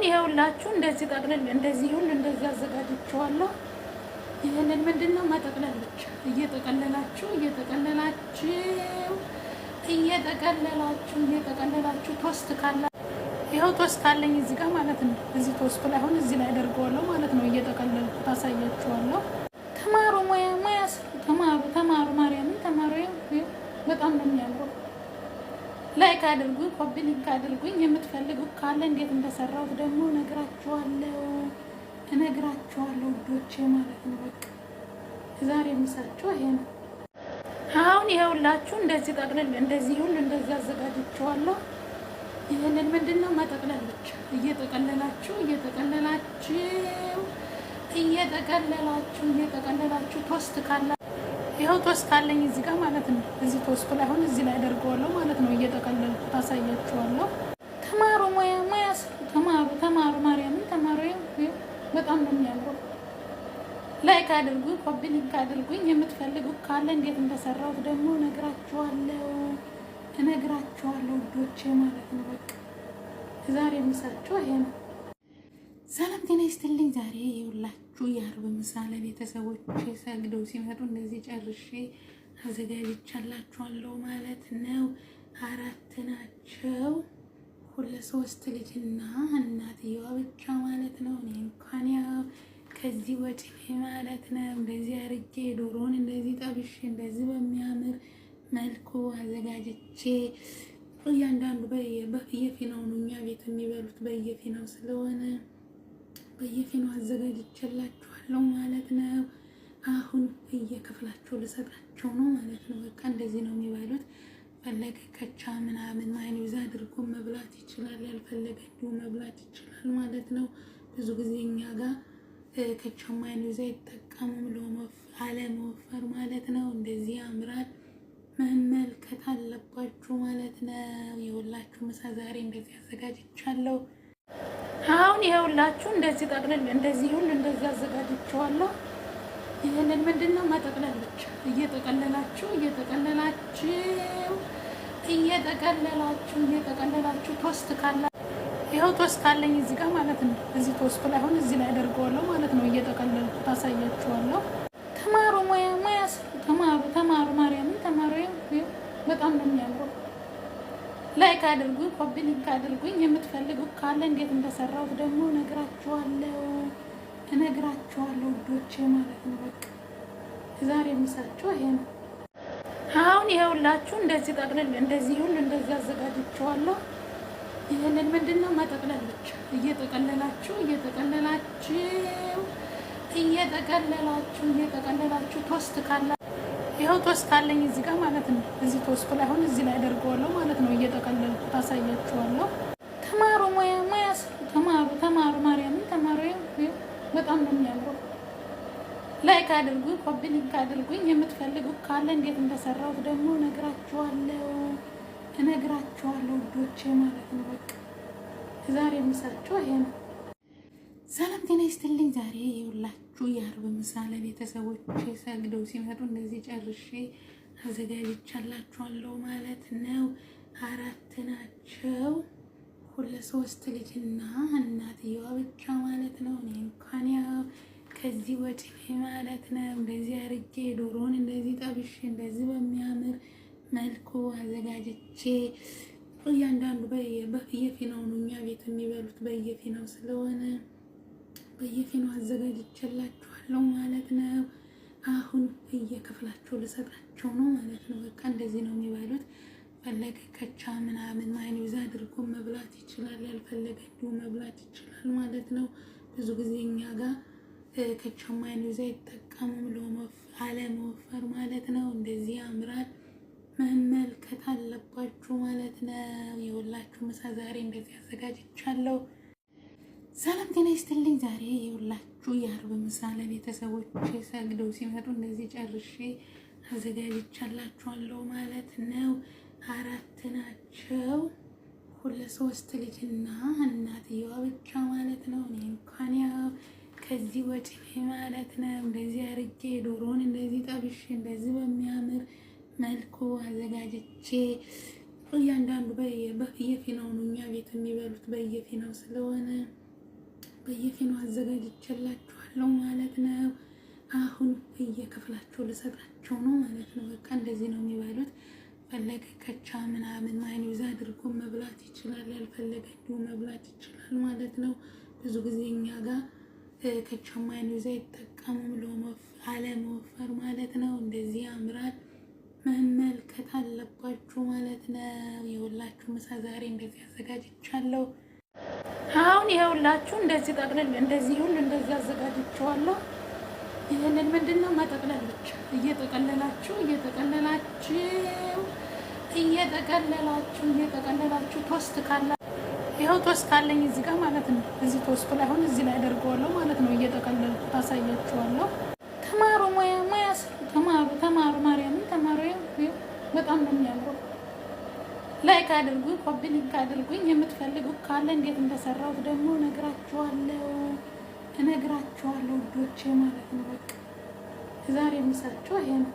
ይኸውላችሁ እንደዚህ ጠቅልል እንደዚህ ሁሉ እንደዚህ አዘጋጅቼዋለሁ። ይሄንን ምንድነው መጠቅለል ብቻ እየጠቀለላችሁ ቶስት ካላ ይኸው ቶስት አለኝ እዚህ ጋር ማለት ነው። እዚህ ቶስቱ ላይ አሁን እዚህ ላይ አደርገዋለሁ ማለት ነው። እየጠቀለልኩ ታሳያችኋለሁ። ተማሩ ሙያ ተማሩ ማርያምን ተማሩ። በጣም ነው የሚያምረው። ላይክ አድርጉ፣ ኮፒ ሊንክ አድርጉኝ። የምትፈልጉ ካለ እንዴት እንደሰራሁት ደግሞ እነግራችኋለሁ ውዶቼ ማለት ነው። በቃ ዛሬ ምሳችሁ ይሄ ነው። አሁን ይኸውላችሁ እንደዚህ ጠቅልል እንደዚህ ሁሉ እንደዚህ አዘጋጅቼዋለሁ። ይሄንን ምንድነው መጠቅለል ብቻ እየጠቀለላችሁ ቶስት ካላ ይኸው ቶስት አለኝ እዚህ ጋር ማለት ነው። እዚህ ቶስቱ ላይ አሁን እዚህ ላይ አደርገዋለሁ ማለት ነው። እየጠቀለልኩ ታሳያችኋለሁ። ተማሩ ሙያ ተማሩ ማርያምን ተማሩ። በጣም ነው የሚያምረው። ላይክ አድርጉ፣ ኮፒ ሊንክ አድርጉኝ። የምትፈልጉ ካለ እንዴት እንደሰራሁት ደግሞ እነግራችኋለሁ ውዶቼ ማለት ነው። በቃ ዛሬ ምሳችሁ ይሄ ነው። ሰላም ጤና ይስጥልኝ። ዛሬ ይኸውላችሁ የአርብ ምሳ ለቤተሰቦቼ ሰግደው ሲመጡ እንደዚህ ጨርሼ አዘጋጅቻላችኋለሁ ማለት ነው። 4 ናቸው። 3 ልጅና እናትየዋ ብቻ ማለት ነው። እኔ እንኳን ያው ከዚህ ወጪ ማለት ነው። እንደዚህ አርጌ ዶሮን እንደዚህ ጠብሼ እንደዚህ በሚያምር መልኩ አዘጋጅቼ እያንዳንዱ በየፊናው ነው እኛ ቤት የሚበሉት በየፊናው ስለሆነ በየፊናው አዘጋጅቼላችኋለሁ ማለት ነው። አሁን በየክፍላቸው ልሰጣቸው ነው ማለት ነው። በቃ እንደዚህ ነው የሚበሉት። ፈለገ ከቻ ምናምን ማዮኔዝ አድርጎ መብላት ይችላል፣ ያልፈለገ እንዲሁ መብላት ይችላል ማለት ነው። ብዙ ጊዜ እኛ ጋር ከቻ ማዮኔዝ አይጠቀሙም አለመወፈር ማለት ነው። እንደዚህ ያምራል፣ መመልከት አለባችሁ ማለት ነው። የሁላችሁ ምሳ ዛሬ እንደዚህ አዘጋጅቻለሁ። አሁን ይኸውላችሁ እንደዚህ ጠቅልል እንደዚህ ሁሉ እንደዚህ አዘጋጅቼዋለሁ። ይሄንን ምንድነው መጠቅለል ብቻ እየጠቀለላችሁ ቶስት ካላ ይኸው ቶስት አለኝ እዚህ ጋር ማለት ነው። እዚህ ቶስቱ ላይ አሁን እዚህ ላይ አደርገዋለሁ ማለት ነው። እየጠቀለልኩ ታሳያችኋለሁ። ተማሩ ሙያ ተማሩ ማርያምን ተማሩ። በጣም ነው የሚያምረው። ላይክ አድርጉ፣ ኮፒ ሊንክ አድርጉኝ። የምትፈልጉ ካለ እንዴት እንደሰራሁት ደግሞ እነግራችኋለሁ ውዶቼ ማለት ነው። በቃ ዛሬ ምሳችሁ ይሄ ነው። አሁን ይኸውላችሁ እንደዚህ ጠቅልል እንደዚህ ሁሉ እንደዚህ አዘጋጅቼዋለሁ። ይሄንን ምንድነው መጠቅለል ብቻ እየጠቀለላችሁ ቶስት ካላ ይኸው ቶስት አለኝ እዚህ ጋር ማለት ነው። እዚህ ቶስቱ ላይ አሁን እዚህ ላይ አደርገዋለሁ ማለት ነው። እየጠቀለልኩ ታሳያችኋለሁ። ተማሩ ሙያ ተማሩ ማርያምን ተማሩ። በጣም ነው የሚያምረው። ላይክ አድርጉ፣ ኮፒ ሊንክ አድርጉኝ። የምትፈልጉ ካለ እንዴት እንደሰራሁት ደግሞ እነግራችኋለሁ ውዶቼ ማለት ነው። በቃ ዛሬ ምሳችሁ ይሄ ነው። ሰላም ጤና ይስጥልኝ። ዛሬ ይኸውላችሁ የአርብ ምሳ ለቤተሰቦቼ ሰግደው ሲመጡ እንደዚህ ጨርሼ አዘጋጅቻላችኋለሁ ማለት ነው። 4 ናቸው። 3 ልጅና እናትየዋ ብቻ ማለት ነው። እኔ እንኳን ያው ከዚህ ወጪ ማለት ነው። እንደዚህ አርጌ ዶሮን እንደዚህ ጠብሼ እንደዚህ በሚያምር መልኩ አዘጋጅቼ እያንዳንዱ በየፊናው ነው እኛ ቤት የሚበሉት በየፊናው ስለሆነ በየፊናው አዘጋጅቼላችኋለሁ ማለት ነው። አሁን በየክፍላቸው ልሰጣቸው ነው ማለት ነው። በቃ እንደዚህ ነው የሚበሉት። ፈለገ ከቻ ምናምን ማዮኔዝ አድርጎ መብላት ይችላል፣ ያልፈለገ እንዲሁ መብላት ይችላል ማለት ነው። ብዙ ጊዜ እኛ ጋር ከቻ ማዮኔዝ አይጠቀሙም አለመወፈር ማለት ነው። እንደዚህ ያምራል፣ መመልከት አለባችሁ ማለት ነው። የሁላችሁ ምሳ ዛሬ እንደዚህ አዘጋጅቻለሁ። ሰላም ጤና ይስጥልኝ። ዛሬ የሁላችሁ የአርብ ምሳ ለቤተሰቦቼ ሰግደው ሲመጡ እንደዚህ ጨርሼ አዘጋጅቻላችኋለሁ ማለት ነው። 4 ናቸው። 3 ልጅና እናትየዋ ብቻ ማለት ነው። እኔ እንኳን ያው ከዚህ ወጪ ማለት ነው። እንደዚህ አርጌ ዶሮን እንደዚህ ጠብሼ እንደዚህ በሚያምር መልኩ አዘጋጅቼ እያንዳንዱ በየፊናው ነው እኛ ቤት የሚበሉት በየፊናው ስለሆነ በየፊናው አዘጋጅቼላችኋለሁ ማለት ነው። አሁን በየክፍላቸው ልሰጣቸው ነው ማለት ነው። በቃ እንደዚህ ነው የሚበሉት። ፈለገ ከቻ ምናምን ማዮኔዝ አድርጎ መብላት ይችላል፣ ያልፈለገ እንዲሁ መብላት ይችላል ማለት ነው። ብዙ ጊዜ እኛ ጋር ከቻ ማዮኔዝ አይጠቀሙም አለመወፈር ማለት ነው። እንደዚህ ያምራል፣ መመልከት አለባችሁ ማለት ነው። የሁላችሁ ምሳ ዛሬ እንደዚህ አዘጋጅቻለሁ። አሁን የሁላችሁ እንደዚህ ጠቅልል እንደዚህ ሁሉ እንደዚህ አዘጋጅቼዋለሁ። ይህንን ምንድነው መጠቅለል ብቻ እየጠቀለላችሁ ቶስት ካላ ይኸው ቶስት ካለኝ እዚህ ጋር ማለት ነው። እዚህ ቶስቱ ላይ አሁን እዚህ ላይ አደርገዋለሁ ማለት ነው። እየጠቀለልኩ ታሳያችኋለሁ። ተማሩ፣ ሙያ ስሩ፣ ተማሩ፣ ማርያምን ተማሩ። በጣም ነው የሚያምረው። ላይክ አድርጉኝ፣ ኮፒ ሊንክ አድርጉኝ። የምትፈልጉ ካለ እንዴት እንደሰራሁት ደግሞ እነግራችኋለሁ ውዶቼ ማለት ነው። በቃ ዛሬ ምሳችሁ ይሄ ነው።